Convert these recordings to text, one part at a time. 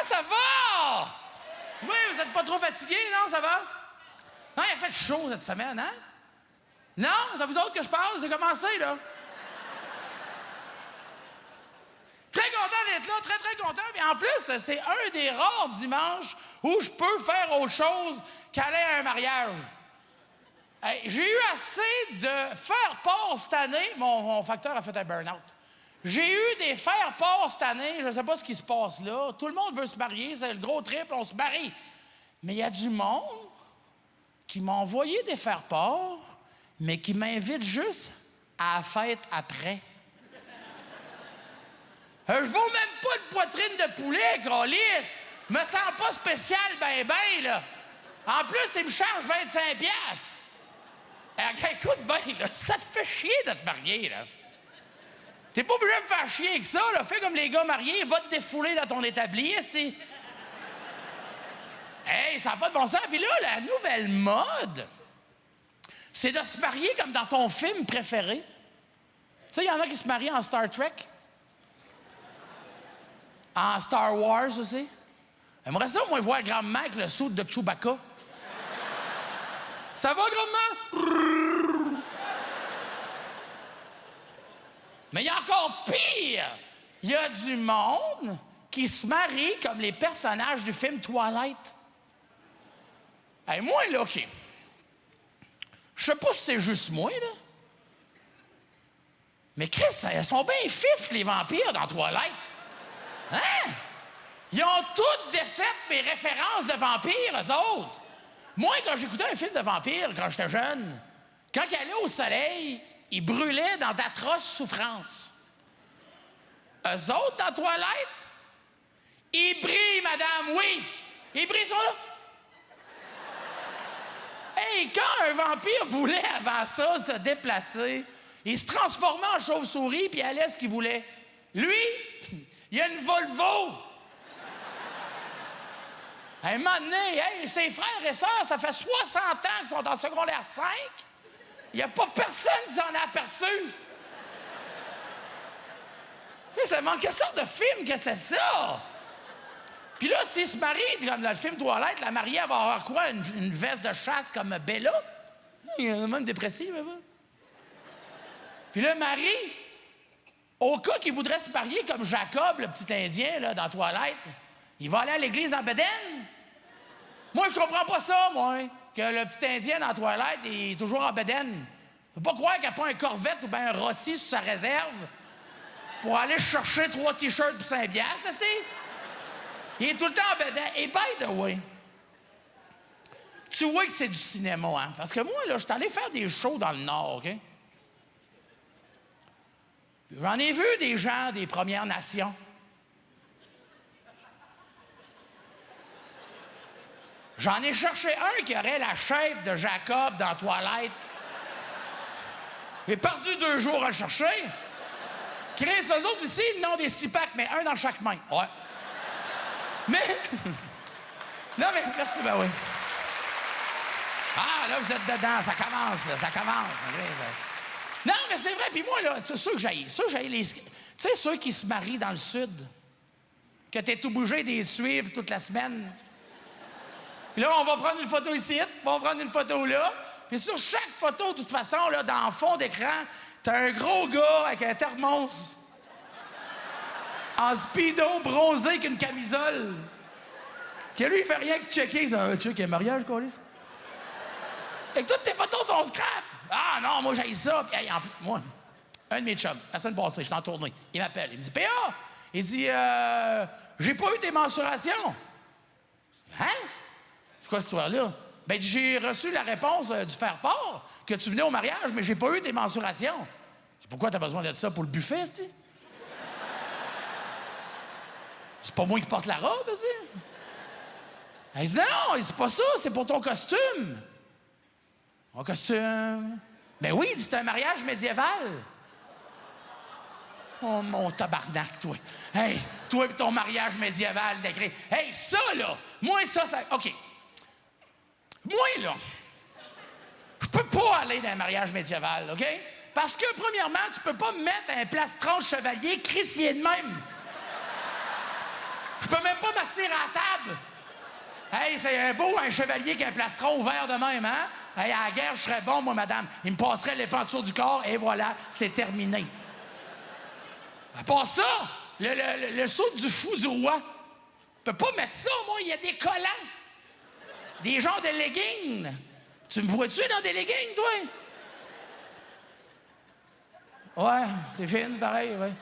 ça va? Oui, vous êtes pas trop fatigué, non? Ça va? Non, il a fait chaud cette semaine, hein? Non? C'est à vous autres que je parle? C'est commencé, là. Très content d'être là, très, très content. Et en plus, c'est un des rares dimanches où je peux faire autre chose qu'aller à un mariage. Hey, j'ai eu assez de faire-part cette année. Mon facteur a fait un burn-out. J'ai eu des faire-part cette année. Je ne sais pas ce qui se passe là. Tout le monde veut se marier. C'est le gros trip, on se marie. Mais il y a du monde qui m'a envoyé des faire-part, mais qui m'invite juste à la fête après. Je vaux même pas de poitrine de poulet, câlisse. Me sens pas spécial, ben, là. En plus, il me charge 25 piastres. Écoute bien, là, ça te fait chier de te marier, là. T'es pas obligé de me faire chier avec ça, là. Fais comme les gars mariés, va te défouler dans ton établi, esti. Hey, ça n'a pas de bon sens. Puis là, la nouvelle mode, c'est de se marier comme dans ton film préféré. Tu sais, il y en a qui se marient en Star Trek. En Star Wars aussi. J'aimerais ça, moi, voir grand-maman avec le soude de Chewbacca. Ça va, grand-maman? Mais il y a encore pire. Il y a du monde qui se marie comme les personnages du film Twilight. Hey, moi, là, OK. Je sais pas si c'est juste moi, là. Mais Chris, elles sont bien fifs, les vampires, dans Twilight. Hein? Ils ont toutes défait mes références de vampires, eux autres. Moi, quand j'écoutais un film de vampires, quand j'étais jeune, quand il allait au soleil, il brûlait dans d'atroces souffrances. Eux autres, dans Twilight, ils brillent, madame, oui. Ils brillent, sont là. Hey, quand un vampire voulait, avant ça, se déplacer, il se transformait en chauve-souris puis il allait ce qu'il voulait. Lui, il a une Volvo. À un moment donné, hey, ses frères et sœurs, ça fait 60 ans qu'ils sont en secondaire 5. Il n'y a pas personne qui s'en a aperçu. Hey, ça manque quelle sorte de film que c'est ça? Puis là, s'ils se marient, comme dans le film Toilette, la mariée va avoir quoi? Une veste de chasse comme Bella? Il est même dépressive, hein? Puis le mari, au cas qu'il voudrait se marier comme Jacob, le petit Indien, là, dans Toilette, il va aller à l'église en bedaine? Moi, je comprends pas ça, moi, que le petit Indien dans Toilette est toujours en bedaine. Faut pas croire qu'il n'y a pas un Corvette ou bien un Rossi sur sa réserve pour aller chercher 3 t-shirts pour 5 piastres, tu sais? Il est tout le temps en bedaine. Et by the way, tu vois que c'est du cinéma, hein? Parce que moi, là, je suis allé faire des shows dans le Nord, OK? J'en ai vu des gens des Premières Nations. J'en ai cherché un qui aurait la shape de Jacob dans Twilight. J'ai perdu 2 jours à le chercher. Chris, eux autres ici, ils n'ont des 6-packs, mais un dans chaque main. Ouais. Mais... non, mais merci, ben oui. Ah, là, vous êtes dedans, ça commence, là, ça commence. Non, mais c'est vrai, puis moi, là, c'est ceux que j'haïs. Ceux que j'haïs, les... Tu sais, ceux qui se marient dans le Sud, que t'es tout bougé de les suivre toute la semaine. Puis là, on va prendre une photo ici, on va prendre une photo là. Puis sur chaque photo, de toute façon, là, dans le fond d'écran, t'as un gros gars avec un thermos en speedo bronzé avec une camisole. Que lui, il fait rien que checker. Il dit, check, il y a un mariage, quoi, et toutes tes photos sont scrap. Ah non, moi, j'ai ça. Puis, hey, en plus, moi, un de mes chums, la semaine passée, j'étais en tournée. Il m'appelle. Il me dit, PA, il dit, j'ai pas eu tes mensurations. Hein? C'est quoi cette histoire-là? Ben, j'ai reçu la réponse du faire-part que tu venais au mariage, mais j'ai pas eu tes mensurations. Pourquoi t'as besoin de ça pour le buffet, c'ti? C'est pas moi qui porte la robe, c'ti? Elle dit, non, c'est pas ça, c'est pour ton costume. Mon costume? Ben oui, il dit, c'est un mariage médiéval. Oh, mon tabarnak, toi. Hey, toi et ton mariage médiéval d'écrit. Hey, ça, là, moi, ça... OK. Moi, là, je peux pas aller dans un mariage médiéval, OK? Parce que, premièrement, tu peux pas me mettre un plastron chevalier crissien de même. Je peux même pas m'asseoir à la table. Hey, c'est un beau, un chevalier qui a un plastron ouvert de même, hein? Hey, à la guerre, je serais bon, moi, madame. Il me passerait l'épée en dessous du corps, et voilà, c'est terminé. À part ça, le saut du fou du roi, je peux pas mettre ça, moi, il y a des collants. Des genres de leggings. Tu me vois-tu dans des leggings, toi? Ouais, t'es fine, pareil, ouais.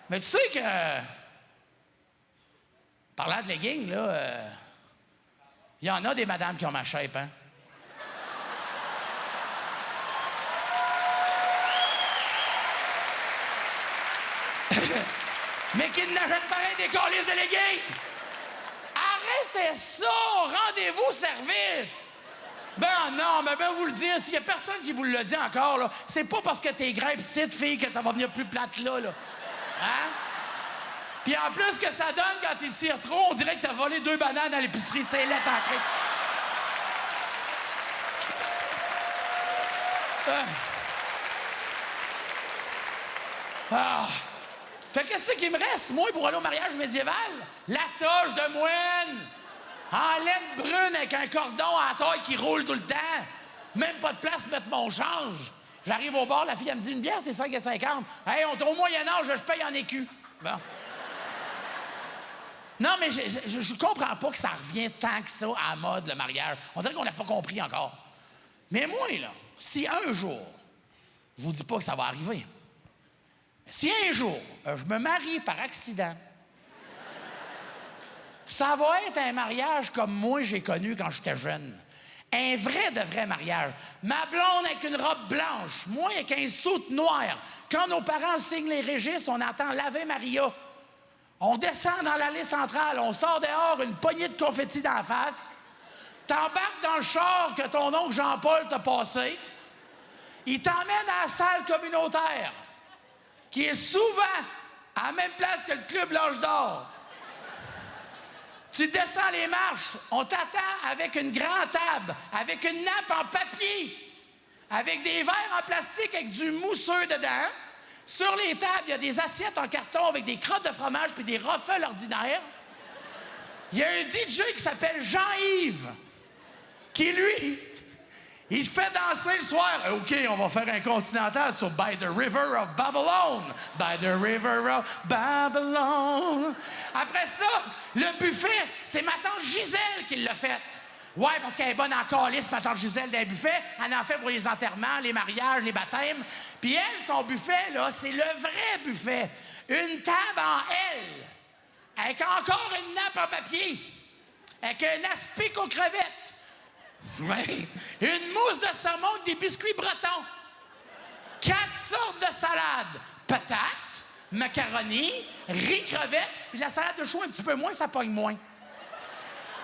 Mais tu sais que... Parlant de leggings, là, il y en a des madames qui ont ma shape, hein? Mais qui n'achètent pareil des câlisses de leggings! Arrêtez ça! Rendez-vous service! Ben non, mais ben vous le dire, s'il y a personne qui vous le dit encore, là, c'est pas parce que t'es grimpes cette fille que ça va venir plus plate là, là. Hein? Puis en plus que ça donne quand tu tires trop, on dirait que t'as volé 2 bananes à l'épicerie, c'est laid en Christ. Ah. Fait que qu'est-ce qui me reste, moi, pour aller au mariage médiéval? La toge de moine! En laine brune avec un cordon à la taille qui roule tout le temps. Même pas de place pour mettre mon change. J'arrive au bar, la fille, elle me dit, une bière, c'est 5,50. Hey, on est au Moyen-Âge, je paye en écus. Bon. Non, mais je comprends pas que ça revient tant que ça à la mode, le mariage. On dirait qu'on n'a pas compris encore. Mais moi, là, si un jour, je vous dis pas que ça va arriver, mais si un jour, je me marie par accident, ça va être un mariage comme moi j'ai connu quand j'étais jeune. Un vrai de vrai mariage. Ma blonde avec une robe blanche, moi avec un soute noir. Quand nos parents signent les registres, on entend l'Ave Maria. On descend dans l'allée centrale, on sort dehors, une poignée de confettis d'en face. T'embarques dans le char que ton oncle Jean-Paul t'a passé. Il t'emmène à la salle communautaire, qui est souvent à la même place que le club L'Âge d'Or. Tu descends les marches, on t'attend avec une grande table, avec une nappe en papier, avec des verres en plastique avec du mousseux dedans. Sur les tables, il y a des assiettes en carton avec des crottes de fromage puis des ruffles ordinaires. Il y a un DJ qui s'appelle Jean-Yves, qui, lui, il fait danser le soir. OK, on va faire un continental sur By the River of Babylon. By the River of Babylon. Après ça, le buffet, c'est ma tante Gisèle qui l'a fait. Ouais, parce qu'elle est bonne en calice, ma tante Gisèle, d'un buffet. Elle en fait pour les enterrements, les mariages, les baptêmes. Puis elle, son buffet, là, c'est le vrai buffet. Une table en L, avec encore une nappe en papier, avec un aspic aux crevettes. Ouais. Une mousse de saumon avec des biscuits bretons. 4 sortes de salades. Patates, macaroni, riz, crevettes, puis la salade de chou un petit peu moins, ça pogne moins.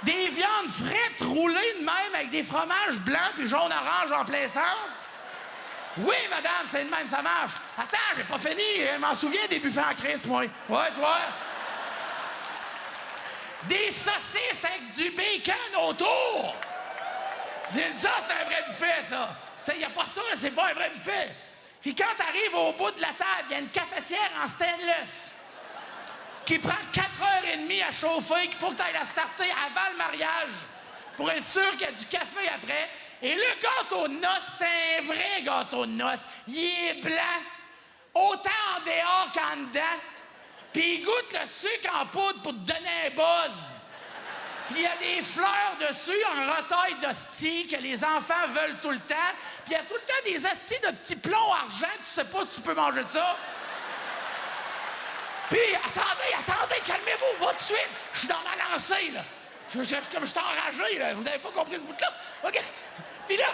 Des viandes frites roulées de même avec des fromages blancs puis jaune-orange en plein centre. Oui, madame, c'est de même, ça marche. Attends, j'ai pas fini. Je m'en souviens des buffets en crise, moi. Ouais, tu vois. Des saucisses avec du bacon autour. Ça, c'est un vrai buffet, ça. Il n'y a pas ça, c'est pas un vrai buffet. Puis quand tu arrives au bout de la table, il y a une cafetière en stainless qui prend 4h30 à chauffer, qu'il faut que tu ailles la starter avant le mariage pour être sûr qu'il y a du café après. Et le gâteau de noces, c'est un vrai gâteau de noces. Il est blanc, autant en dehors qu'en dedans. Puis il goûte le sucre en poudre pour te donner un buzz. Puis il y a des fleurs dessus en retaille d'hostie que les enfants veulent tout le temps. Puis il y a tout le temps des hosties de petits plombs argent, tu sais pas si tu peux manger ça. Puis attendez, calmez-vous, va tout de suite. Je suis dans ma lancée, là. Je suis enragé, là. Vous avez pas compris ce bout-là? OK. Puis là,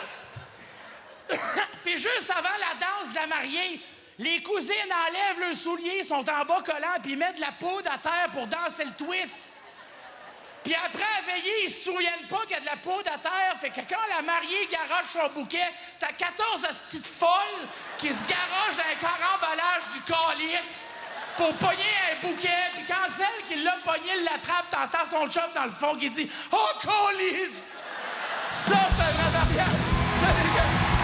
puis juste avant la danse de la mariée, les cousines enlèvent leurs souliers, sont en bas collants, puis ils mettent de la poudre à terre pour danser le twist. Puis après, à veiller, ils se souviennent pas qu'il y a de la poudre à terre. Fait que quand la mariée garoche son bouquet, t'as 14 hosties de folles qui se garochent dans un caramballage du calice pour pogner un bouquet. Puis quand celle qui l'a pogné l'attrape, t'entends son chum dans le fond qui dit « Oh, calice! » Ça, c'est un vrai mariage.